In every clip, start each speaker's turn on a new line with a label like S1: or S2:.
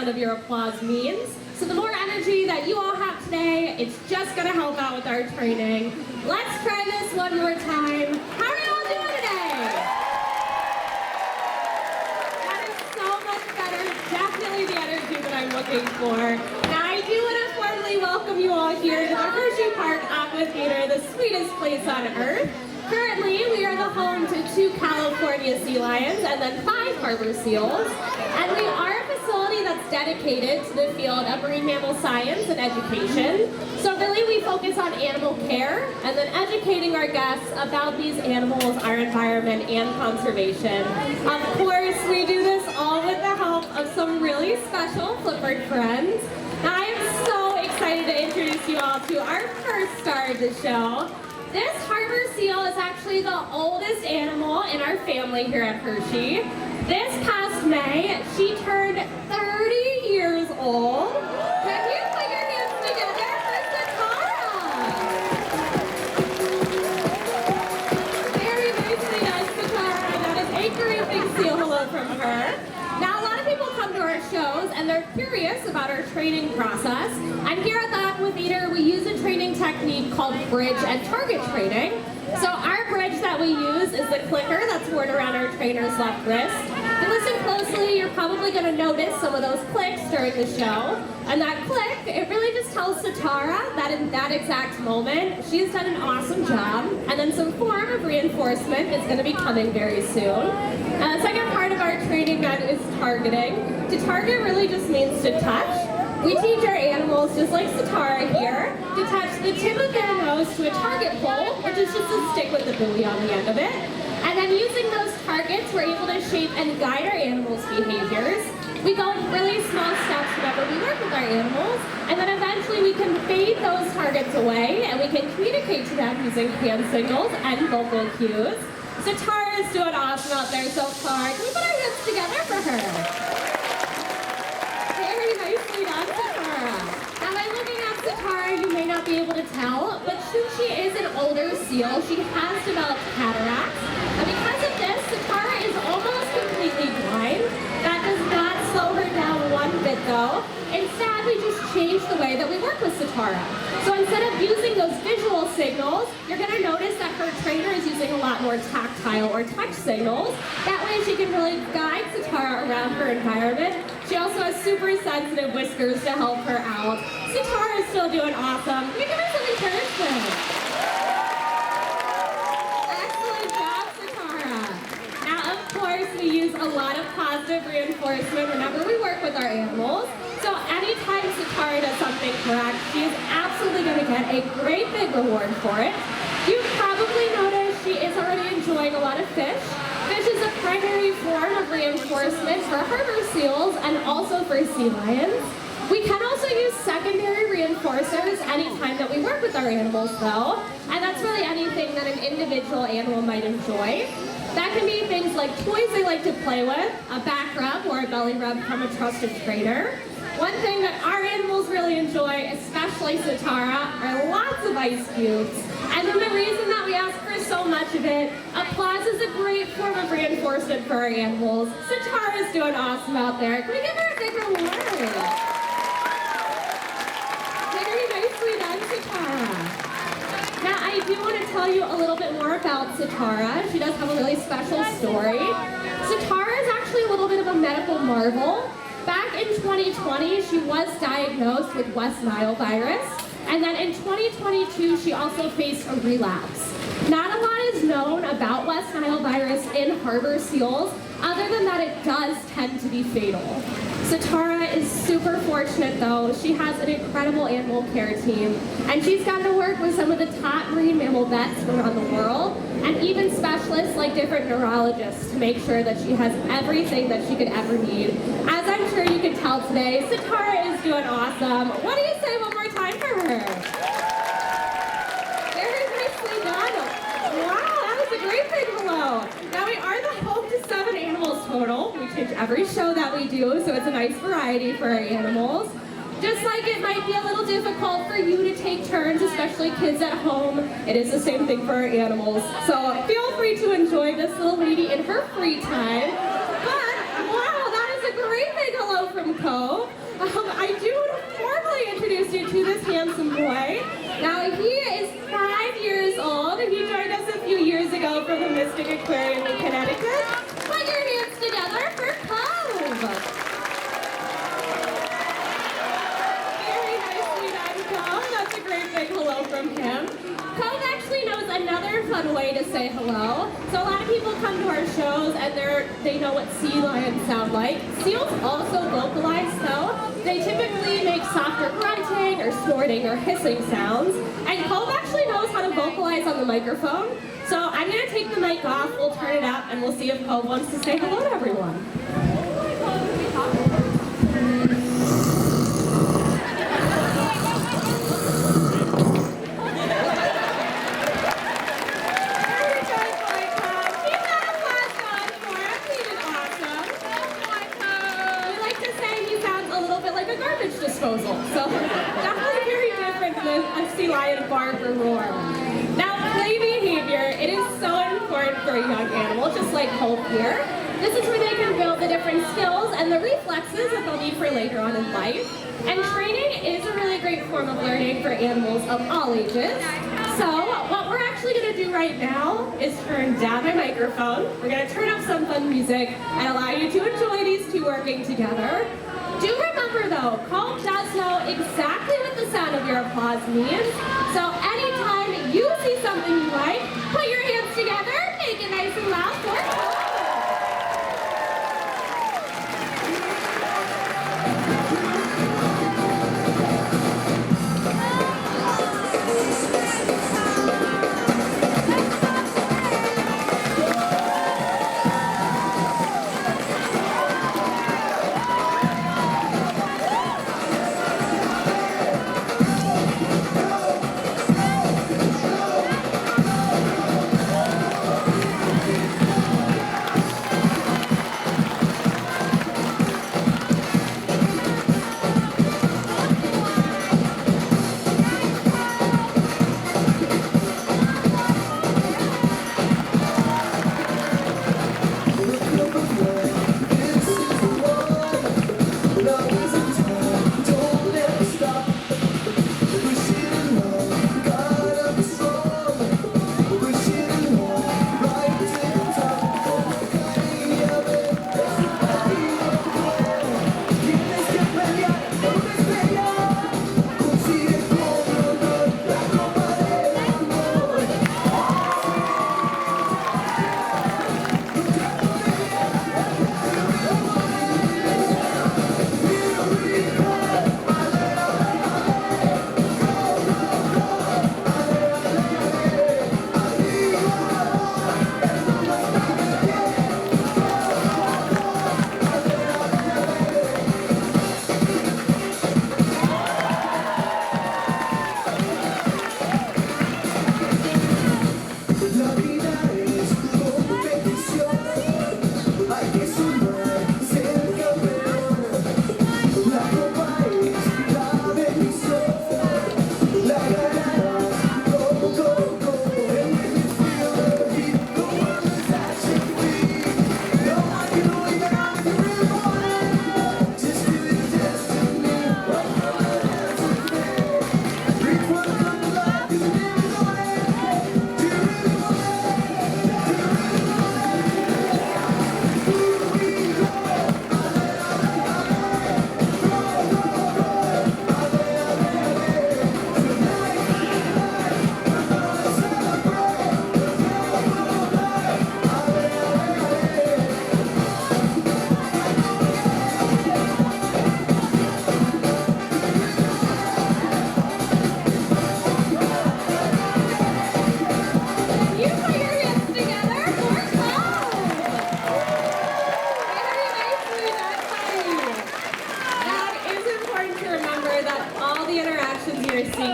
S1: of your applause means. So the more energy that you all have today, it's just gonna help out with our training. Let's try this one more time. How are you all doing today? That is so much better. Definitely the energy that I'm looking for. Now I do want to formally welcome you all here to the Hersheypark Aquatheatre, the sweetest place on earth. Currently, we are the home to 2 California sea lions and then 5 harbor seals. And we are a facility that's dedicated to the field of marine mammal science and education. So really we focus on animal care and then educating our guests about these animals, our environment, and conservation. Of course, we do this all with the help of some really special Flipboard friends. Now I am so excited to introduce you all to our first star of the show. This harbor seal is actually the oldest animal in our family here at Hershey. This past May, she turned 30 years old. Can you put your hands together for Satara? Very nicely done, Satara. That is a great big seal hello from her. Now, a lot of people come to our shows and they're curious about our training process. And here at the Aquatheatre, we use a training technique called bridge and target training. So our bridge that we use is the clicker that's worn around our trainer's left wrist. If you listen closely, you're probably going to notice some of those clicks during the show. And that click, it really just tells Satara that in that exact moment, she's done an awesome job. And then some form of reinforcement is going to be coming very soon. The second part of our training then is targeting. To target really just means to touch. We teach our animals, just like Satara here, to touch the tip of their nose to a target pole, which is just a stick with a buoy on the end of it. And then using those targets, we're able to shape and guide our animals' behaviors. We go in really small steps whenever we work with our animals, and then eventually we can fade those targets away, and we can communicate to them using hand signals and vocal cues. Satara is doing awesome out there so far. Can we put our hands together for her? Very nicely done, Satara. Now by looking at Satara, you may not be able to tell, but since she is an older seal, she has developed cataracts. And because of this, Satara is almost completely blind. That does not slow her down one bit though. Instead, we just change the way that we work with Satara. So instead of using those visual signals, you're going to notice that her trainer is using a lot more tactile or touch signals. That way she can really guide Satara around her environment. She also has super sensitive whiskers to help her out. Satara is still doing awesome. Can we give her some encouragement? Excellent job, Satara. Now, of course, we use a lot of positive reinforcement whenever we work with our animals. So anytime Satara does something correct, she is absolutely going to get a great big reward for it. You've probably noticed she is already enjoying a lot of fish. Fish is a primary form of reinforcement for harbor seals and also for sea lions. We can also use secondary reinforcers anytime that we work with our animals though, and that's really anything that an individual animal might enjoy. That can be things like toys they like to play with, a back rub or a belly rub from a trusted trainer. One thing that our animals really enjoy, especially Satara, are lots of ice cubes. And then the reason that we ask for so much of it, applause is a great form of reinforcement for our animals. Satara is doing awesome out there. Can we give her a big reward? Very nicely done, Satara. Now, I do want to tell you a little bit more about Satara. She does have a really special story. Satara is actually a little bit of a medical marvel. Back in 2020, she was diagnosed with West Nile virus, and then in 2022, she also faced a relapse. Not a lot is known about West Nile virus in harbor seals, other than that it does tend to be fatal. Satara is super fortunate though. She has an incredible animal care team, and she's gotten to work with some of the top marine mammal vets from around the world, and even specialists like different neurologists to make sure that she has everything that she could ever need. As I'm sure you can tell today, Satara is doing awesome. What do you say one more time for her? Very nicely done. Wow, that was a great big hello. Now we are the home to 7 animals total. We change every show that we do, so it's a nice variety for our animals. Just like it might be a little difficult for you to take turns, especially kids at home, it is the same thing for our animals. So feel free to enjoy this little lady in her free time. But, wow, that is a great big hello from Cove. I do want to formally introduce you to this handsome boy. Now, he is 5 years old. He joined us a few years ago from the Mystic Aquarium in Connecticut. Put your hands together for Cove. Very nicely done, Cove. That's a great big hello from him. Cove actually knows another fun way to say hello. So a lot of people come to our shows and they know what sea lions sound like. Seals also vocalize though. They typically make softer grunting or snorting or hissing sounds. And Cove actually knows how to vocalize on the microphone. So I'm going to take the mic off, we'll turn it up, and we'll see if Cove wants to say hello to everyone. Disposal. So definitely very different than a sea lion bark or roar. Now, play behavior, it is so important for a young animal, just like Hope here. This is where they can build the different skills and the reflexes that they'll need for later on in life. And training is a really great form of learning for animals of all ages. So what we're actually going to do right now is turn down my microphone. We're going to turn up some fun music and allow you to enjoy these two working together. Do remember though, Cove does know exactly what the sound of your applause means. So anytime you see something you like, put your hands together, make it nice and loud for Cove.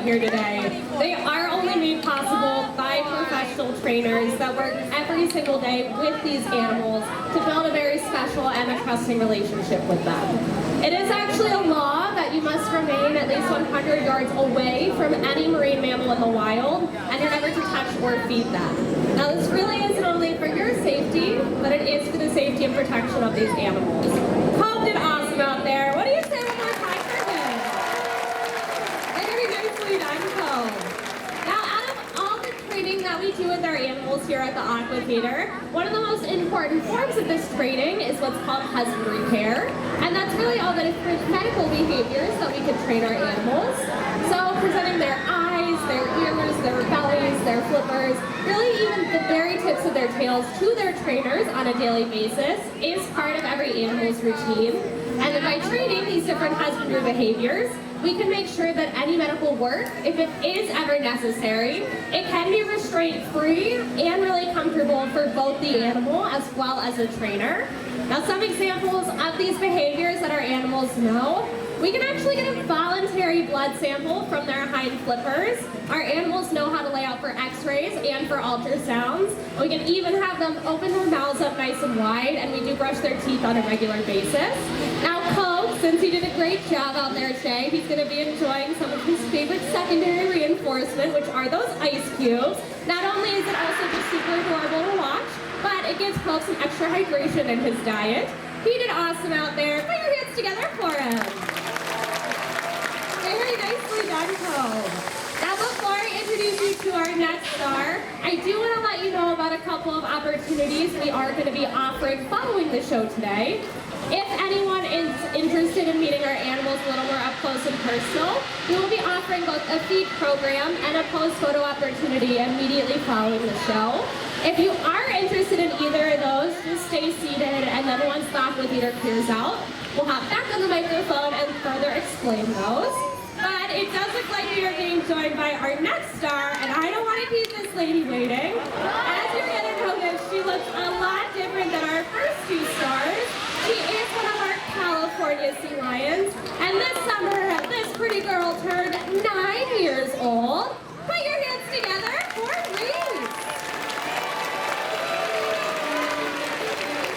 S1: Here today. They are only made possible by professional trainers that work every single day with these animals to build a very special and a trusting relationship with them. It is actually a law that you must remain at least 100 yards away from any marine mammal in the wild, and you're never to touch or feed them. Now this really isn't only for your safety, but it is for the safety and protection of these animals. Cove did awesome out there. What do you say one more time? animals here at the Aquatheatre. One of the most important forms of this training is what's called husbandry care, and that's really all the different medical behaviors that we can train our animals. So presenting their eyes, their ears, their bellies, their flippers, really even the very tips of their tails to their trainers on a daily basis is part of every animal's routine. And then by training these different husbandry behaviors, we can make sure that any medical work, if it is ever necessary, it can be restraint-free and really comfortable for both the animal as well as the trainer. Now, some examples of these behaviors that our animals know: we can actually get a voluntary blood sample from their hind flippers. Our animals know how to lay out for x-rays and for ultrasounds. We can even have them open their mouths up nice and wide, and we do brush their teeth on a regular basis. Now, Cove, since he did a great job out there today, he's going to be enjoying some of his favorite secondary reinforcement, which are those ice cubes. Not only is it also just super adorable to watch, but it gives Cove some extra hydration in his diet. He did awesome out there. Put your hands together for him. Very nicely done, Cove. Now, before I introduce you to our next star, I do want to let you know about a couple of opportunities we are going to be offering following the show today. If anyone is interested in meeting our animals a little more up close and personal, we will be offering both a feed program and a post photo opportunity immediately following the show. If you are interested in either of those, just stay seated, and then once the Aquatheatre clears out, we'll hop back on the microphone and further explain those. But it does look like we are being joined by our next star, and I don't want to keep this lady waiting. As you're going to notice, she looks a lot different than our first two stars. She is one of our California sea lions, and this summer, this pretty girl turned 9 years old. Put your hands together for Reese.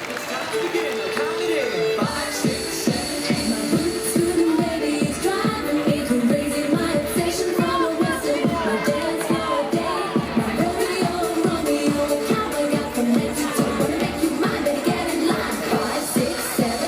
S2: It's time to begin the countdown. 5, 6, 7, 8. My boots to the baby is driving me crazy. My obsession from a western. My dance all day. My Romeo, cowboy got from head to toe. Wanna make you mine, better get in line. 5, 6, 7,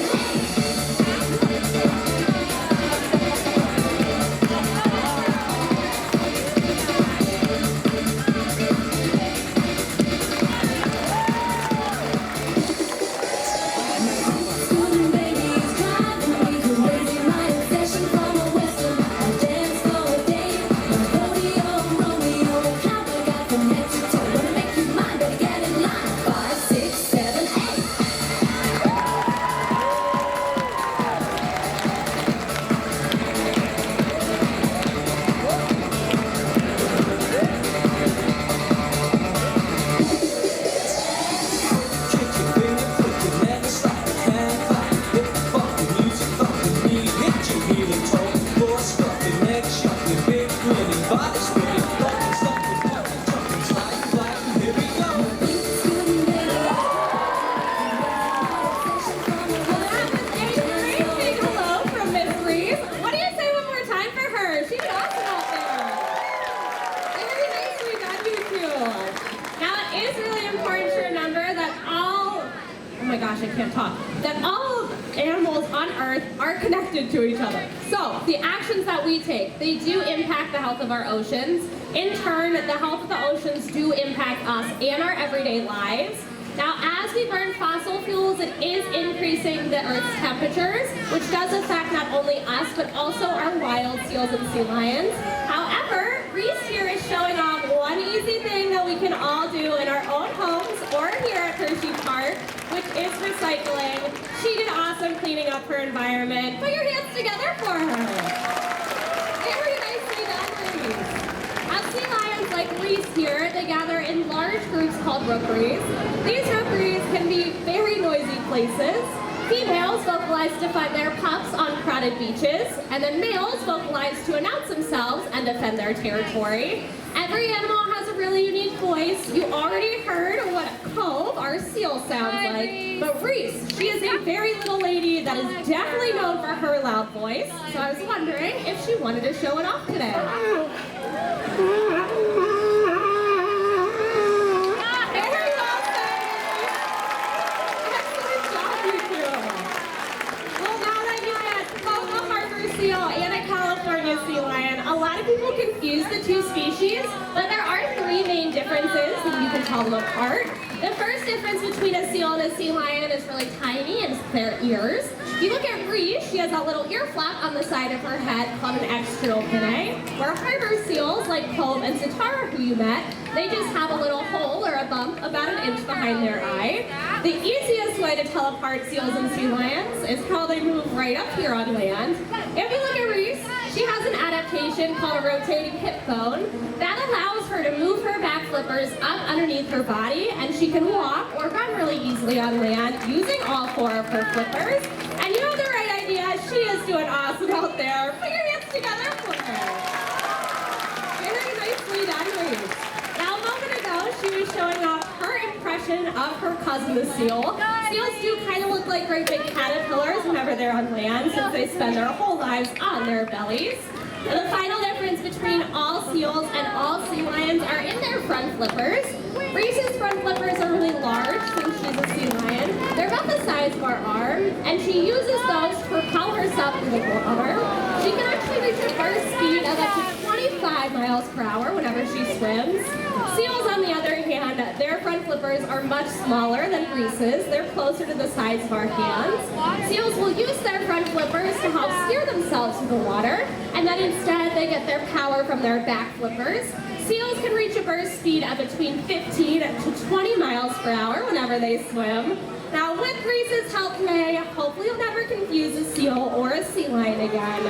S1: that all animals on Earth are connected to each other. So the actions that we take, they do impact the health of our oceans. In turn, the health of the oceans do impact us and our everyday lives. Now, as we burn fossil fuels, it is increasing the Earth's temperatures, which does affect not only us, but also our wild seals and sea lions. However, Reese here is showing off one easy thing that we can all do in our own homes or here at Hersheypark, which is recycling. She did awesome cleaning up her environment. Put your hands together for her. Very nicely done, Reese. As sea lions like Reese here, they gather in large groups called rookeries. These rookeries can be very noisy places. Females vocalize to find their pups on crowded beaches, and then males vocalize to announce themselves and defend their territory. Every animal has a really unique voice. You already heard what Cove, our seal, sounds like. But Reese, she is a very little lady that is definitely known for her loud voice. So I was wondering if she wanted to show it off today. Sea lion. A lot of people can confuse the two species, but there are three main differences that you can tell them apart. The first difference between a seal and a sea lion is really tiny, and it's their ears. If you look at Reese, she has a little ear flap on the side of her head called an external pinnae, where harbor seals like Cove and Satara, who you met, they just have a little hole or a bump about an inch behind their eye. The easiest way to tell apart seals and sea lions is how they move right up here on land. If you look at Reese, she has an adaptation called a rotating hip bone that allows her to move her back flippers up underneath her body, and she can walk or run really easily on land using all four of her flippers. And you have the right idea, she is doing awesome out there. Put your hands together for her. Very nicely done, Reese. Now, a moment ago, she was showing off her impression of her cousin, the seal. Seals do kind of look like great big caterpillars whenever they're on land, since they spend their whole lives on their bellies. And the final difference between all seals and all sea lions are in their front flippers. Reese's front flippers are really large since she's a sea lion. They're about the size of our arm, and she uses those to propel herself through the water. She can actually reach a burst speed of up to 25 miles per hour whenever she swims. Seals, on the other hand, their front flippers are much smaller than Reese's. They're closer to the size of our hands. Seals will use their front flippers to help steer themselves through the water, and then instead they get their power from their back flippers. Seals can reach a burst speed of between 15 to 20 miles per hour whenever they swim. Now, with Reese's help today, hopefully you'll never confuse a seal or a sea lion again.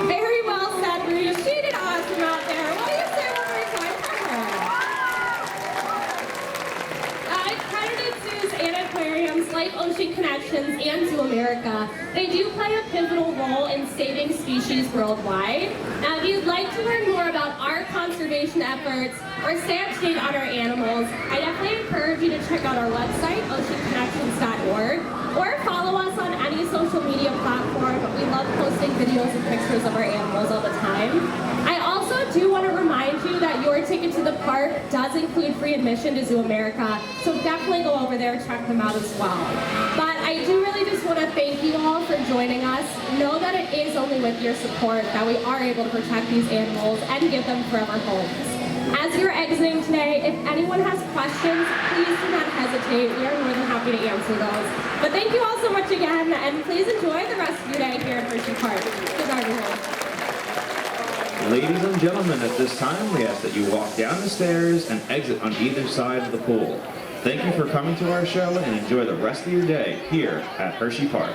S1: Very well said, Reese. She did awesome out there. What do you say one more time for her? Accredited zoos and aquariums like Ocean Connections and Zoo America, they do play a pivotal role in saving species worldwide. Now, if you'd like to learn more about our conservation efforts or stay up to date on our animals, I definitely encourage you to check out our website, oceanconnections.org, or follow us on any social media platform. We love posting videos and pictures of our animals all the time. I also do want to remind you that your ticket to the park does include free admission to Zoo America, so definitely go over there and check them out as well. But I do really just want to thank you all for joining us. Know that it is only with your support that we are able to protect these animals and give them forever homes. As you're exiting today, if anyone has questions, please do not hesitate. We are more than happy to answer those. But thank you all so much again, and please enjoy the rest of your day here at Hersheypark. Goodbye, everyone.
S3: Ladies and gentlemen, at this time, we ask that you walk down the stairs and exit on either side of the pool. Thank you for coming to our show, and enjoy the rest of your day here at Hersheypark.